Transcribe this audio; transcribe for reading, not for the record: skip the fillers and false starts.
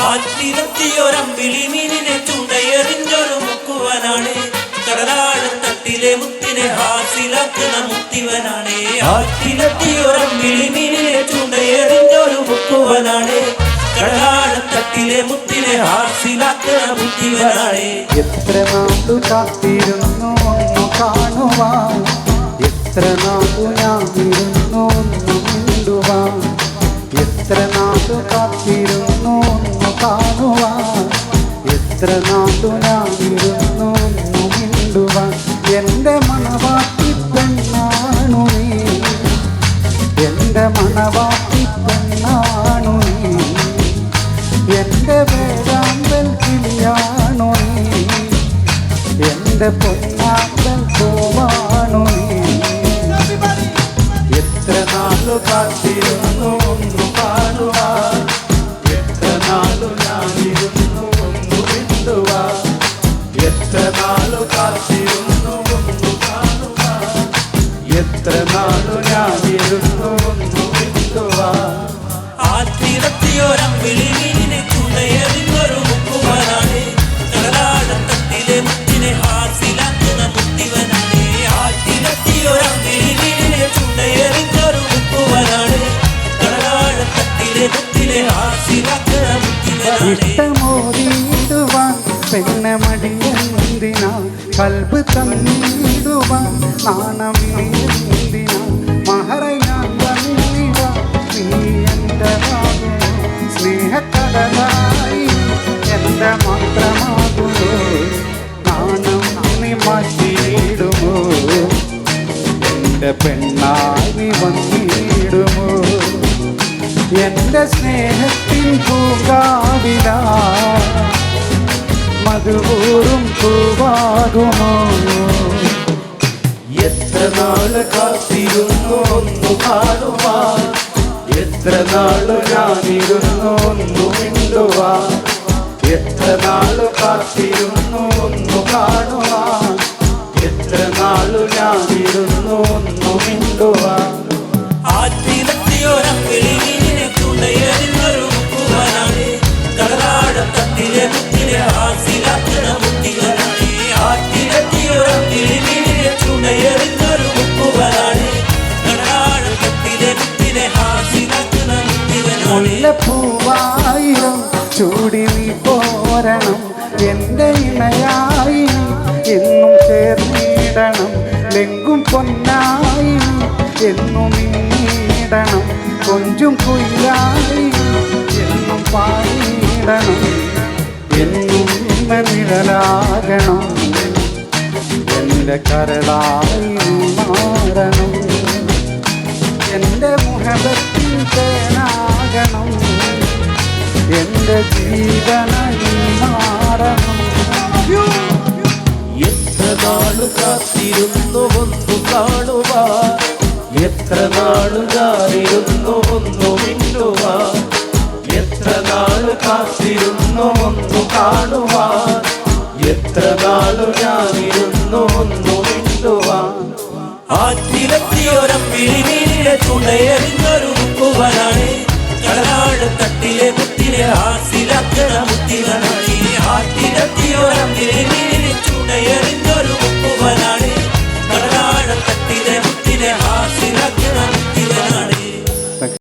ആറ്റിലെത്തിയൊരമ്പിളിമീനിനെ ചുണ്ടയെറിഞ്ഞൊരു മുക്കുവനാണ്. കടലാഴത്തട്ടിലെ മുത്തിനെ ഹാസിലാക്കുന്ന മുത്തിവനാണ്. ആറ്റിലെത്തിയൊരമ്പിളിമീനിനെ ചുണ്ടയെറിഞ്ഞൊരു മുക്കുവനാണ്. കടലാഴത്തട്ടിലെ മുത്തിനെ ഹാസിലാക്കുന്ന മുത്തിവനാണ്. എത്ര നാളു കാത്തിരുന്നു ഒന്നു കാണുവാൻ, എത്ര നാളു ഞാനിരുന്നു ഒന്നു മിണ്ടുവാൻ, എത്ര നാളു കാത്തിരുന്നു ഒന്നു കാണുവാൻ, എത്ര നാളു ഞാനിരുന്നു ഒന്നു മിണ്ടുവാൻ. എൻ്റെ മണവാട്ടി പെണ്ണാണു നീ, എൻ്റെ മണവാട്ടി പെണ്ണാണു നീ, എൻ്റെ വേഴാമ്പൽ കിളിയാണു നീ, എൻ്റെ പൊന്നാമ്പൽ പൂവാണു നീ. എത്ര നാളു കാത്തിരുന്നു ഒന്നു കാണുവാൻ, എത്ര നാളു ഞാനിരുന്നു ഒന്നു മിണ്ടുവാൻ, എത്ര നാളു കാത്തിരുന്നു ഒന്നു കാണുവാൻ, എത്ര നാളു ഞാനിരുന്നു ഒന്നു മിണ്ടുവാൻ. ആറ്റിലെത്തിയൊരമ്പിളിമീനിനെ ചുണ്ടയെറിഞ്ഞൊരു മുക്കുവനാണ്. കടലാഴത്തട്ടിലെ മുത്തിനെ ഹാസിലാക്കുന്ന മുത്തിവനാണ്. ആറ്റിലെത്തിയൊരമ്പിളിമീനിനെ ചുണ്ടയെറിഞ്ഞൊരു മുക്കുവനാണ്. കടലാഴത്തട്ടിലെ മുത്തിനെ ഹാസിലാക്കുന്ന മുത്തിവനാണ്. ഇഷ്ടമോതിടുവാൻ പെണ്ണെ മടിയെന്തിനാ, കൽബ് തന്നിടുവാൻ നാണമില്ലെന്തിനാ, മഹറൈ ഞാൻ വന്നിടാ നീ എൻ്റെ ഭാഗം, സ്നേഹക്കടലായി എൻ്റെ മാത്രമാകുമോ, നാണം നീ മാറ്റിയിടുമോ, എൻ്റെ പെണ്ണായി നീ വന്നിടുമോ, എൻ്റെ സ്നേഹത്തിൻ പൂങ്കാവില മധുപൂറും പൂവാകുമോ. എത്ര നാള് കാത്തിരുന്നു ഒന്നു കാണുവാൻ, എത്ര നാളു ഞാനിരുന്നു ഒന്നു മിണ്ടുവാൻ, എത്ര നാളു കാത്തിരുന്നു ഒന്നു കാണുവാൻ, എത്ര നാളു ഞാനിരുന്നു ഒന്നു മിണ്ടുവാൻ. ആറ്റിലെത്തിയൊരമ്പിളിമീനിനെ ചുണ്ടയെറിഞ്ഞൊരു മുക്കുവനാണ്. കടലാഴത്തട്ടിലെ മുത്തിനെ ഹാസിലാക്കുന്ന മുത്തിവനാണ്. ആറ്റിലെത്തിയൊരമ്പിളിമീനിനെ ചുണ്ടയെറിഞ്ഞൊരു മുക്കുവനാണ്. കടലാഴത്തട്ടിലെ മുത്തിനെ ഹാസിലാക്കുന്ന മുത്തിവനാണ്. മുല്ലപ്പൂവായിരം ചൂടി നീ പോരണം, എൻ്റെ ഇണയായി എന്നും ചേർന്നിടണം, ലെങ്കും പൊന്നായി എന്നും മിന്നിടണം, കൊഞ്ചും കുയിലായി എന്നും പാടിയിടണം, എന്നും നിഴലാകണം, എൻ്റെ കരളായി മാറണം, എൻ്റെ മുഹബത്തിൻ തേനാകണം, എൻ്റെ ജീവനായി മാറണം. എത്ര നാളു കാത്തിരുന്നു ഒന്നു കാണുവാൻ, എത്ര നാളു ഞാനിരുന്നു ഒന്നു മിണ്ടുവാൻ, എത്ര നാളു കാത്തിരുന്നു ഒന്നു കാണുവാൻ, എത്ര നാളു ഞാനിരുന്നു ഒന്നു മിണ്ടുവാൻ. ആറ്റിലെത്തിയൊരമ്പിളിമീനിനെ ചുണ്ടയെറിഞ്ഞ